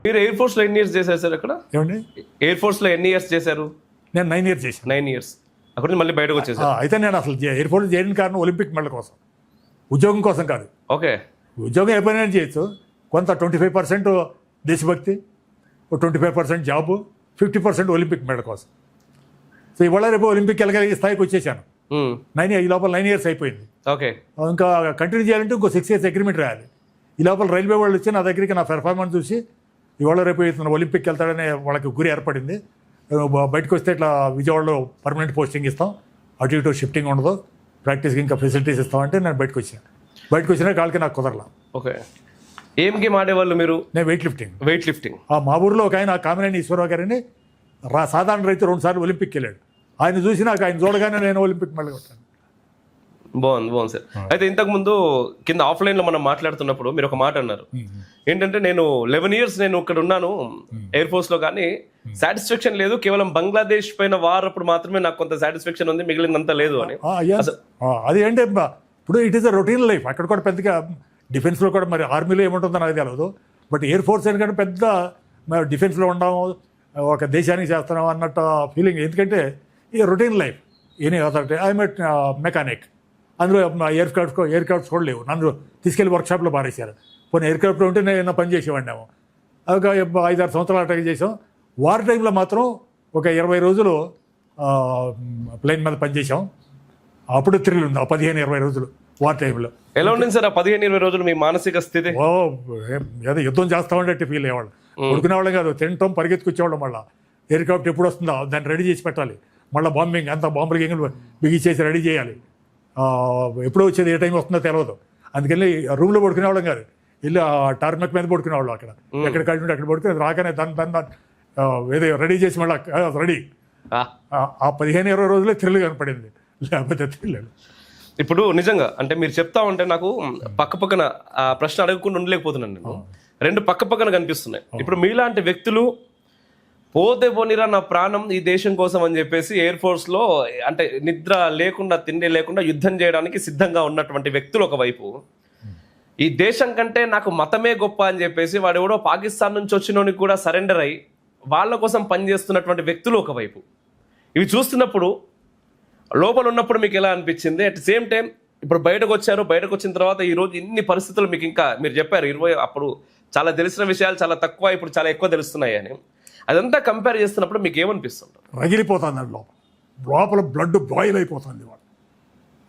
మీరు air force లో ఎన్ని ఇయర్స్ చేశారు సార్ అక్కడ? ఏమండి, ఎయిర్ ఫోర్స్ లో ఎన్ని ఇయర్స్ చేశారు? నేను 9 years చేశాను. 9 years. అక్కడ నుంచి మళ్ళీ బయటకు వచ్చేసారు. అయితే నేను అసలు ఎయిర్ ఫోర్స్ చేయడానికి కారణం ఒలింపిక్ మెడల్ కోసం, ఉద్యోగం కోసం కాదు. ఓకే. ఉద్యోగం ఏ పని చేయొచ్చు, కొంత 25% దేశభక్తి, 25% జాబు, 50% ఒలింపిక్ మెడల్ కోసం. సో ఇవాళ రేపు ఒలింపిక్ వెళ్ళగలిగే స్థాయికి వచ్చేసాను. ఈ లోపల 9 years అయిపోయింది. ఓకే. ఇంకా కంటిన్యూ చేయాలంటే ఇంకో 6 years అగ్రిమెంట్ రాయాలి. ఈ లోపల రైల్వే వాళ్ళు వచ్చి నా దగ్గరికి నా పెర్ఫార్మెన్స్ చూసి ఇవాళ రేపు ఇతను ఒలింపిక్ వెళ్తాడనే వాళ్ళకి గురి ఏర్పడింది. బయటకు వస్తే ఇట్లా విజయవాడలో పర్మనెంట్ పోస్టింగ్ ఇస్తాం, అటు ఇటు షిఫ్టింగ్ ఉండదు, ప్రాక్టీస్కి ఇంకా ఫెసిలిటీస్ ఇస్తామంటే నేను బయటకు వచ్చినా కాళ్ళకి నాకు కుదరలా. ఓకే. ఏం గేమ్ ఆడేవాళ్ళు మీరు? నేను వెయిట్ లిఫ్టింగ్. మా ఊరిలో ఒక ఆయన కామినేని ఈశ్వరరావు గారిని సాధారణ రైతు 2 సార్లు ఒలింపిక్కి వెళ్ళాడు. ఆయన చూసి నాకు ఆయన చూడగానే నేను ఒలింపిక్ మెడల్ కొట్టాను. బాగుంది సార్. అయితే ఇంతకు ముందు కింద ఆఫ్లైన్ లో మనం మాట్లాడుతున్నప్పుడు మీరు ఒక మాట అన్నారు, ఏంటంటే నేను 11 years నేను ఇక్కడ ఉన్నాను ఎయిర్ ఫోర్స్ లో, కానీ సాటిస్ఫాక్షన్ లేదు, కేవలం బంగ్లాదేశ్ పైన వార్ అప్పుడు మాత్రమే నాకు కొంత సాటిస్ఫాక్షన్ ఉంది, మిగిలినంత లేదు అని. అది ఏంటి, ఇప్పుడు it is a routine life. అక్కడ కూడా పెద్దగా డిఫెన్స్లో కూడా, మరి ఆర్మీలో ఏముంటుందో నాకు తెలియదు, బట్ ఎయిర్ ఫోర్స్ ఎందుకంటే పెద్ద డిఫెన్స్లో ఉండడం, ఒక దేశానికి చేస్తున్నాం అన్నట్టు ఫీలింగ్. ఎందుకంటే ఈ routine life. Any authority I'm a mechanic. అందులో ఎయిర్ క్రాఫ్ట్స్ కూడా లేవు, నన్ను తీసుకెళ్ళి వర్క్షాప్లో పారేశారు. కొన్ని ఎయిర్ క్రాఫ్ట్లో ఉంటే నేను పని చేసేవాడినాము. ఒక 5-6 సంవత్సరాలు అటాక్ చేసాం. వార్ టైంలో మాత్రం ఒక 20 రోజులు ప్లేన్ మీద పనిచేసాం. అప్పుడు థ్రిల్ ఉంది ఆ 15-20 రోజులు వార్ టైంలో. ఎలా ఉండింది సార్ ఆ 15-20 రోజులు మీ మానసిక స్థితి? ఏదో యుద్ధం చేస్తామంటే ఫీల్ అయ్యేవాళ్ళు. కొడుకునేవాళ్ళం కాదు, తినటం పరిగెత్తుకొచ్చేవాళ్ళం. మళ్ళీ ఎయిర్ క్రాఫ్ట్ ఎప్పుడు వస్తుందో దాన్ని రెడీ చేసి పెట్టాలి, మళ్ళీ బాంబింగ్ అంతా బాంబులు గింగులు బిగిచేసి రెడీ చేయాలి. ఎప్పుడో వచ్చేది, ఏ టైం వస్తుందో తెలియదు. అందుకని రూమ్లో పడుకునేవాళ్ళం కాదు, వెళ్ళి ఆ టార్మెక్ మీద పడుకునేవాళ్ళం. అక్కడ ఎక్కడ కట్టుంటే అక్కడ పడుకుని రాగానే దాన్ని ఏదో రెడీ చేసి మళ్ళీ రెడీ. ఆ 15-20 రోజులే థ్రిల్ కనపడింది, లేకపోతే థ్రిల్. ఇప్పుడు నిజంగా అంటే మీరు చెప్తా ఉంటే నాకు పక్కన ఆ ప్రశ్న అడగకుండా ఉండలేకపోతున్నాను. నేను 2 పక్కన కనిపిస్తున్నాయి. ఇప్పుడు మీలాంటి వ్యక్తులు పోతే పోనిరా నా ప్రాణం ఈ దేశం కోసం అని చెప్పేసి ఎయిర్ ఫోర్స్ లో అంటే నిద్ర లేకుండా తిండి లేకుండా యుద్ధం చేయడానికి సిద్ధంగా ఉన్నటువంటి వ్యక్తులు ఒకవైపు, ఈ దేశం కంటే నాకు మతమే గొప్ప అని చెప్పేసి వాడు ఎవడో పాకిస్తాన్ నుంచి వచ్చినోనికి కూడా సరెండర్ అయ్యి వాళ్ళ కోసం పనిచేస్తున్నటువంటి వ్యక్తులు ఒకవైపు. ఇవి చూస్తున్నప్పుడు లోపల ఉన్నప్పుడు మీకు ఎలా అనిపించింది? అట్ సేమ్ టైం ఇప్పుడు బయటకు వచ్చిన తర్వాత ఈ రోజు ఇన్ని పరిస్థితులు మీకు, ఇంకా మీరు చెప్పారు 20 అప్పుడు చాలా తెలిసిన విషయాలు చాలా తక్కువ, ఇప్పుడు చాలా ఎక్కువ తెలుస్తున్నాయి అని. అదంతా కంపేర్ చేస్తున్నప్పుడు మీకు ఏమనిపిస్తుంది? రగిలిపోతుంది అండి లోపల బ్లడ్ బాయిల్ అయిపోతుంది.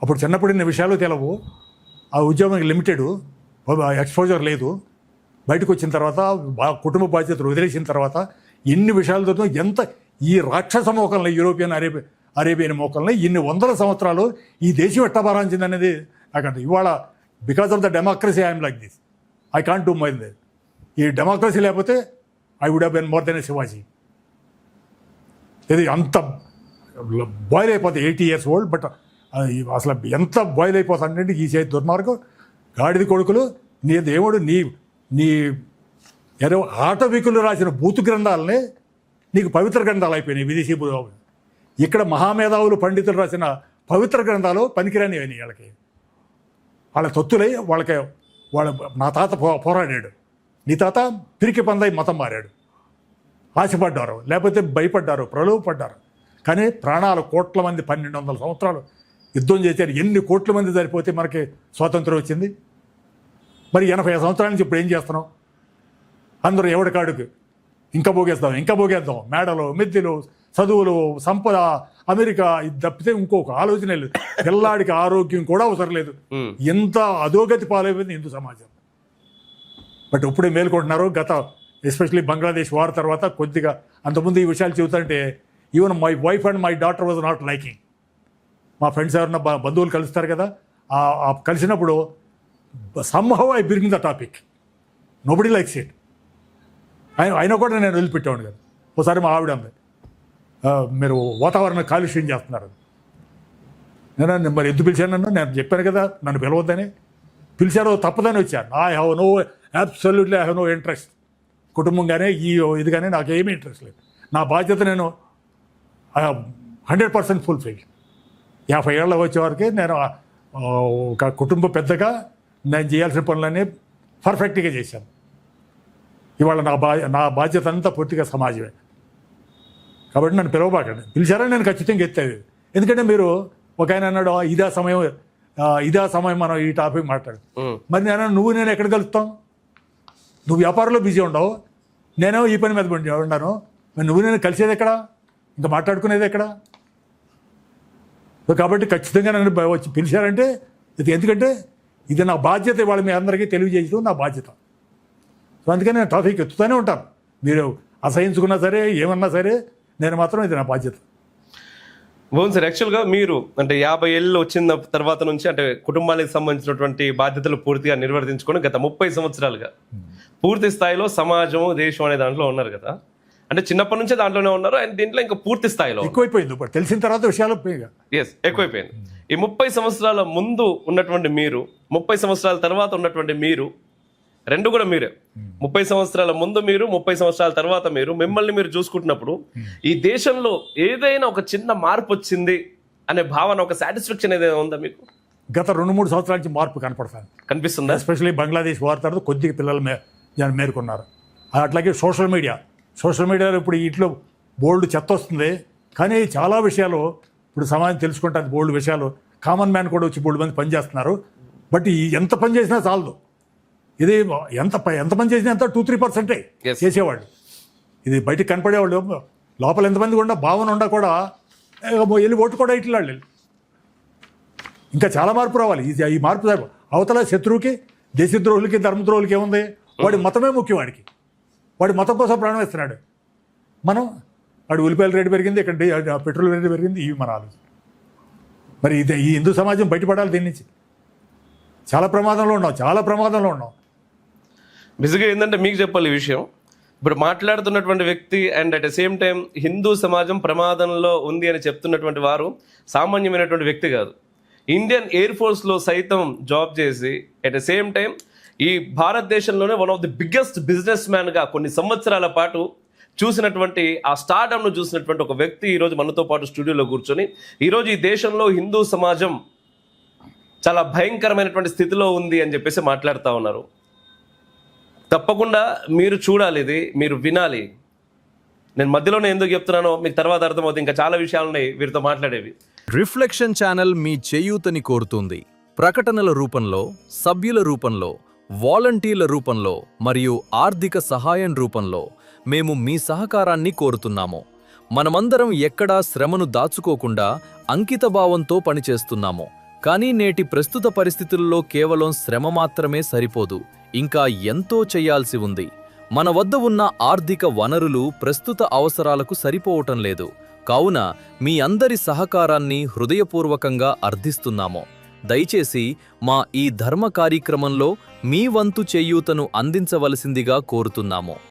అప్పుడు చిన్నప్పుడు ఇన్ని విషయాలు తెలవు, ఆ ఉద్యోగానికి లిమిటెడ్ ఎక్స్పోజర్ లేదు. బయటకు వచ్చిన తర్వాత కుటుంబ బాధ్యతలు వదిలేసిన తర్వాత ఎన్ని విషయాలతో ఎంత ఈ రాక్షస మోకల్ని, యూరోపియన్ అరేబియన్ మోకల్ని ఇన్ని 100 సంవత్సరాలు ఈ దేశం ఎట్లా బారాంచింది అనేది నాకంటే ఇవాళ because of the democracy I'm like this, I can't do my day. ఈ డెమోక్రసీ లేకపోతే I would have been more than a Shivaji. ఇది అంత బాయిల్ అయిపోతుంది, 80 years old. బట్ అసలు ఎంత బాయిల్ అయిపోతుందంటే ఈ చేతి దుర్మార్గం, గాడిది కొడుకులు, నీ దేవుడు నీ ఏదో ఆటవికులు రాసిన బూతు గ్రంథాలనే నీకు పవిత్ర గ్రంథాలు అయిపోయినాయి విదేశీ. ఇక్కడ మహామేధావులు పండితులు రాసిన పవిత్ర గ్రంథాలు పనికిరాని అయినాయి వాళ్ళకి. వాళ్ళ తొత్తులై వాళ్ళ నా తాత పోరాడాడు, నీ తాత పిరికి పందై మతం మారాడు. ఆశపడ్డారు, లేకపోతే భయపడ్డారు, ప్రలోభపడ్డారు. కానీ ప్రాణాలు కోట్ల మంది 1200 సంవత్సరాలు యుద్ధం చేశారు. ఎన్ని కోట్ల మంది సరిపోతే మనకి స్వాతంత్రం వచ్చింది? మరి 80 సంవత్సరాల నుంచి ఇప్పుడు ఏం చేస్తున్నాం? అందరూ ఎవడికాడుకు ఇంకా భోగేద్దాం, మేడలు, మిద్దెలు, చదువులు, సంపద, అమెరికా, ఇది తప్పితే ఇంకొక ఆలోచన లేదు. పిల్లాడికి ఆరోగ్యం కూడా అవసరం లేదు. ఎంత అధోగతి పాలైపోయింది హిందూ సమాజం. బట్ ఇప్పుడే మేల్కొంటున్నారు. ఎస్పెషలీ బంగ్లాదేశ్ వార్ తర్వాత కొద్దిగా, అంతకుముందు ఈ విషయాలు చెబుతుంటే even my wife and my daughter was not liking. మా ఫ్రెండ్స్ ఎవరన్నా బంధువులు కలుస్తారు కదా, కలిసినప్పుడు somehow I bring the topic, nobody likes it. అయినా కూడా నేను వదిలిపెట్టేవాడు కదా. ఒకసారి మా ఆవిడ అంది, మీరు వాతావరణ కాలుష్యం చేస్తున్నారు. నేను మరి ఎందుకు పిలిచాను? నేను చెప్పాను కదా నన్ను పిలవద్దని. పిలిచారో తప్పదని వచ్చాను. I have no, absolutely I have no interest. కుటుంబం కానీ ఇది కానీ నాకు ఏమీ ఇంట్రెస్ట్ లేదు. నా బాధ్యత నేను 100% ఫుల్ఫిల్. 50 ఏళ్ళ వచ్చేవారికి నేను ఒక కుటుంబ పెద్దగా నేను చేయాల్సిన పనులన్నీ పర్ఫెక్ట్గా చేశాను. ఇవాళ నా బాధ్యత అంతా పూర్తిగా సమాజమే. కాబట్టి నన్ను పిలవబాకండి. పిలిచారని నేను ఖచ్చితంగా ఎత్తాను. ఎందుకంటే మీరు ఒక ఆయన అన్నాడు ఇదే సమయం మనం ఈ టాపిక్ మాట్లాడు. మరి నేను ఎక్కడ కలుస్తాం? నువ్వు వ్యాపారంలో బిజీ ఉండవు, నేనేమో ఈ పని మీద ఉన్నాను. మరి నేను కలిసేది ఎక్కడ, ఇంకా మాట్లాడుకునేది ఎక్కడ? కాబట్టి ఖచ్చితంగా నన్ను వచ్చి పిలిచారంటే ఎందుకంటే ఇది నా బాధ్యత. ఇవాళ మీ అందరికీ తెలియజేయడం నా బాధ్యత. సో అందుకని నేను టాపిక్ ఎత్తుతూనే ఉంటాను. మీరు అసహించుకున్నా సరే ఏమన్నా సరే నేను మాత్రం ఇది నా బాధ్యత. అవును సార్, యాక్చువల్గా మీరు అంటే 50 ఏళ్ళు వచ్చిన తర్వాత నుంచి అంటే కుటుంబానికి సంబంధించినటువంటి బాధ్యతలు పూర్తిగా నిర్వర్తించుకొని గత 30 సంవత్సరాలుగా పూర్తి స్థాయిలో సమాజం దేశం అనే దాంట్లో ఉన్నారు కదా. అంటే చిన్నప్పటి నుంచే దాంట్లోనే ఉన్నారు, అండ్ దీంట్లో ఇంకా పూర్తి స్థాయిలో ఎక్కువైపోయింది. ఇప్పుడు తెలిసిన తర్వాత విషయాలు ఎక్కువైపోయింది. ఈ 30 సంవత్సరాల ముందు ఉన్నటువంటి మీరు, 30 సంవత్సరాల తర్వాత ఉన్నటువంటి మీరు, రెండు కూడా మీరే. 30 సంవత్సరాల ముందు మీరు, 30 సంవత్సరాల తర్వాత మీరు, మిమ్మల్ని మీరు చూసుకుంటున్నప్పుడు ఈ దేశంలో ఏదైనా ఒక చిన్న మార్పు వచ్చింది అనే భావన, ఒక సాటిస్ఫాక్షన్ ఏదైనా ఉందా మీకు? గత 2-3 సంవత్సరాల నుంచి మార్పు కనిపిస్తుందా? ఎస్పెషల్లీ బంగ్లాదేశ్ వార్ తర్వాత కొద్దిగా పిల్లలు మేరుకున్నారు. అట్లాగే సోషల్ మీడియాలో ఇప్పుడు ఇంట్లో బోల్డ్ చెత్త వస్తుంది, కానీ చాలా విషయాలు ఇప్పుడు సమాజం తెలుసుకుంటానికి బోల్డ్ విషయాలు. కామన్ మ్యాన్ కూడా వచ్చి బోల్డ్ మంది పనిచేస్తున్నారు. బట్ ఎంత పని చేసినా చాలదు. ఇది ఎంత పని చేసినా ఎంత 2-3% చేసేవాళ్ళు. ఇది బయటకు కనపడేవాళ్ళు. లోపల ఎంతమంది కూడా భావన ఉండా కూడా వెళ్ళి ఓటు కూడా ఇట్లా ఇంకా చాలా మార్పు రావాలి. ఈ మార్పు అవతల శత్రువుకి, దేశద్రోహులకి, ధర్మద్రోహులకి ఏముంది? వాడి మతమే ముఖ్యం. వాడి మతం కోసం ప్రాణం వేస్తున్నాడు. వాడి ఉల్లిపాయల రేటు పెరిగింది, ఇక్కడ పెట్రోల్ రేటు పెరిగింది. ఇవి మన ఆలోచన. మరి ఈ హిందూ సమాజం బయటపడాలి దీని నుంచి. చాలా ప్రమాదంలో ఉన్నాం. బిజీగా ఏంటంటే మీకు చెప్పాలి ఈ విషయం. ఇప్పుడు మాట్లాడుతున్నటువంటి వ్యక్తి and at the same time Hindu సమాజం ప్రమాదంలో ఉంది అని చెప్తున్నటువంటి వారు సామాన్యమైనటువంటి వ్యక్తి కాదు. ఇండియన్ ఎయిర్ ఫోర్స్లో సైతం జాబ్ చేసి అట్ ద సేమ్ టైం ఈ భారతదేశంలోనే one of the biggest business మ్యాన్గా కొన్ని సంవత్సరాల పాటు చూసినటువంటి ఆ స్టార్డమ్ను చూసినటువంటి ఒక వ్యక్తి ఈరోజు మనతో పాటు స్టూడియోలో కూర్చొని ఈరోజు ఈ దేశంలో హిందూ సమాజం చాలా భయంకరమైనటువంటి స్థితిలో ఉంది అని చెప్పేసి మాట్లాడుతూ ఉన్నారు. తప్పకుండా మీరు చూడాలి, ఇది మీరు వినాలి. నేను మధ్యలోనే ఎందుకు చెప్తున్నానో మీకు తర్వాత అర్థమవుతుంది. ఇంకా చాలా విషయాలు ఉన్నాయి వీరితో మాట్లాడేవి. రిఫ్లెక్షన్ ఛానల్ మీ చేయూతని కోరుతుంది. ప్రకటనల రూపంలో, సభ్యుల రూపంలో, వాలంటీర్ల రూపంలో మరియు ఆర్థిక సహాయం రూపంలో మేము మీ సహకారాన్ని కోరుతున్నాము. మనమందరం ఎక్కడా శ్రమను దాచుకోకుండా అంకితభావంతో పనిచేస్తున్నాము. కానీ నేటి ప్రస్తుత పరిస్థితుల్లో కేవలం శ్రమ మాత్రమే సరిపోదు, ఇంకా ఎంతో చేయాల్సి ఉంది. మన వద్ద ఉన్న ఆర్థిక వనరులు ప్రస్తుత అవసరాలకు సరిపోవటం లేదు. కావున మీ అందరి సహకారాన్ని హృదయపూర్వకంగా అర్థిస్తున్నాము. దయచేసి మా ఈ ధర్మ కార్యక్రమంలో మీ వంతు చేయూతను అందించవలసిందిగా కోరుతున్నాము.